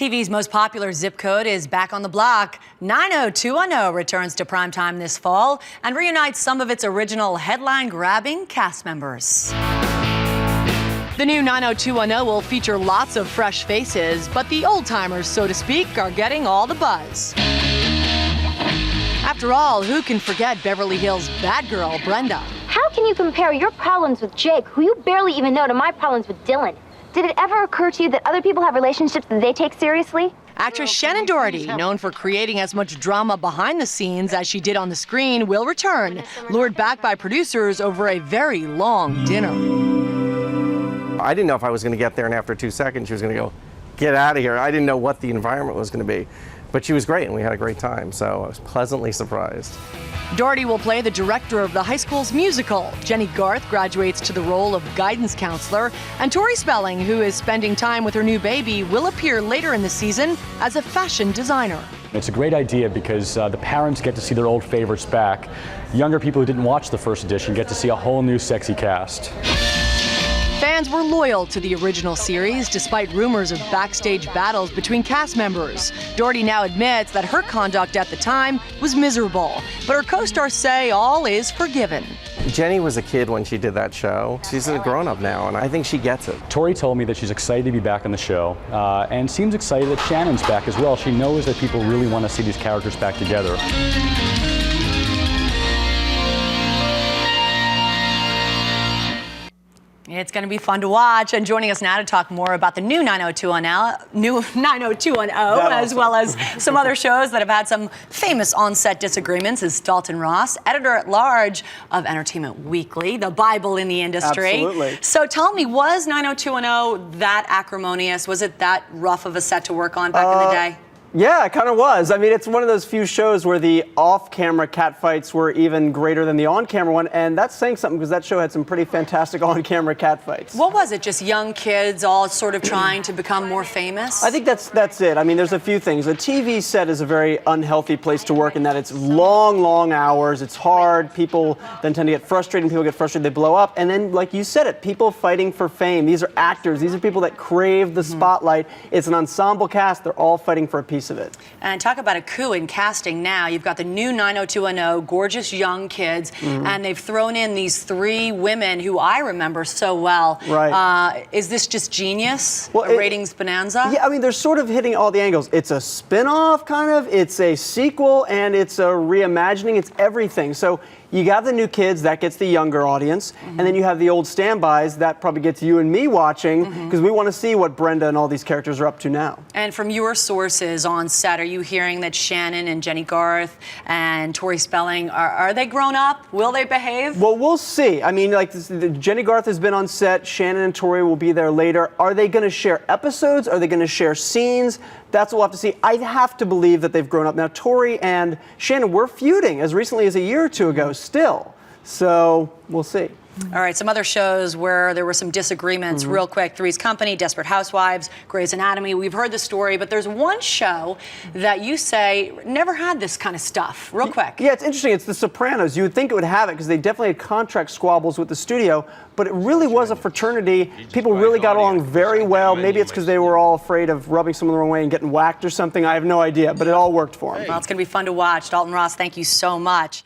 TV's most popular zip code is back on the block. 90210 returns to primetime this fall and reunites some of its original headline-grabbing cast members. The new 90210 will feature lots of fresh faces, but the old-timers, so to speak, are getting all the buzz. After all, who can forget Beverly Hills bad girl Brenda? How can you compare your problems with Jake, who you barely even know, to my problems with Dylan? Did it ever occur to you that other people have relationships that they take seriously? Actress Shannon Doherty, known for creating as much drama behind the scenes as she did on the screen, will return, lured back by producers over a very long dinner. I didn't know if I was going to get there, and after 2 seconds, she was going to go, "Get out of here." I didn't know what the environment was going to be. But she was great, and we had a great time, so I was pleasantly surprised. Doherty will play the director of the high school's musical. Jenny Garth graduates to the role of guidance counselor, and Tori Spelling, who is spending time with her new baby, will appear later in the season as a fashion designer. It's a great idea because the parents get to see their old favorites back. Younger people who didn't watch the first edition get to see a whole new sexy cast. Fans were loyal to the original series despite rumors of backstage battles between cast members. Doherty now admits that her conduct at the time was miserable, but her co-stars say all is forgiven. Jenny was a kid when she did that show. She's a grown-up now, and I think she gets it. Tori told me that she's excited to be back on the show and seems excited that Shannon's back as well. She knows that people really want to see these characters back together. It's going to be fun to watch, and joining us now to talk more about the new 90210, as well as some other shows that have had some famous on-set disagreements, is Dalton Ross, editor-at-large of Entertainment Weekly, the Bible in the industry. Absolutely. So tell me, was 90210 that acrimonious? Was it that rough of a set to work on back in the day? Yeah, it kind of was. I mean, it's one of those few shows where the off-camera catfights were even greater than the on-camera one, and that's saying something because that show had some pretty fantastic on-camera catfights. What was it? Just young kids all sort of trying to become more famous? I think that's it. I mean, there's a few things. A TV set is a very unhealthy place to work in that it's long hours. It's hard. People then tend to get frustrated. People get frustrated. They blow up. And then, like you said it, people fighting for fame. These are actors. These are people that crave the spotlight. It's an ensemble cast. They're all fighting for a piece of it. And talk about a coup in casting now. You've got the new 90210, gorgeous young kids, and they've thrown in these 3 women who I remember so well. Right. Is this just genius? Well, a ratings bonanza? Yeah, I mean, they're sort of hitting all the angles. It's a spin-off, kind of. It's a sequel, and it's a reimagining. It's everything. So you got the new kids, that gets the younger audience, and then you have the old standbys, that probably gets you and me watching, because we want to see what Brenda and all these characters are up to now. And from your sources on set, are you hearing that Shannon and Jenny Garth and Tori Spelling, are they grown up? Will they behave? Well, we'll see. I mean, like, Jenny Garth has been on set, Shannon and Tori will be there later. Are they going to share episodes? Are they going to share scenes? That's what we'll have to see. I have to believe that they've grown up. Now, Tori and Shannon were feuding as recently as a year or 2 ago still. So we'll see. All right, some other shows where there were some disagreements. Real quick, Three's Company, Desperate Housewives, Grey's Anatomy. We've heard the story, but there's one show that you say never had this kind of stuff. Real quick. Yeah, it's interesting. It's The Sopranos. You would think it would have it because they definitely had contract squabbles with the studio, but it really was a fraternity. People really got along very well. Maybe it's because they were all afraid of rubbing someone the wrong way and getting whacked or something. I have no idea, but it all worked for them. Well, it's going to be fun to watch. Dalton Ross, thank you so much.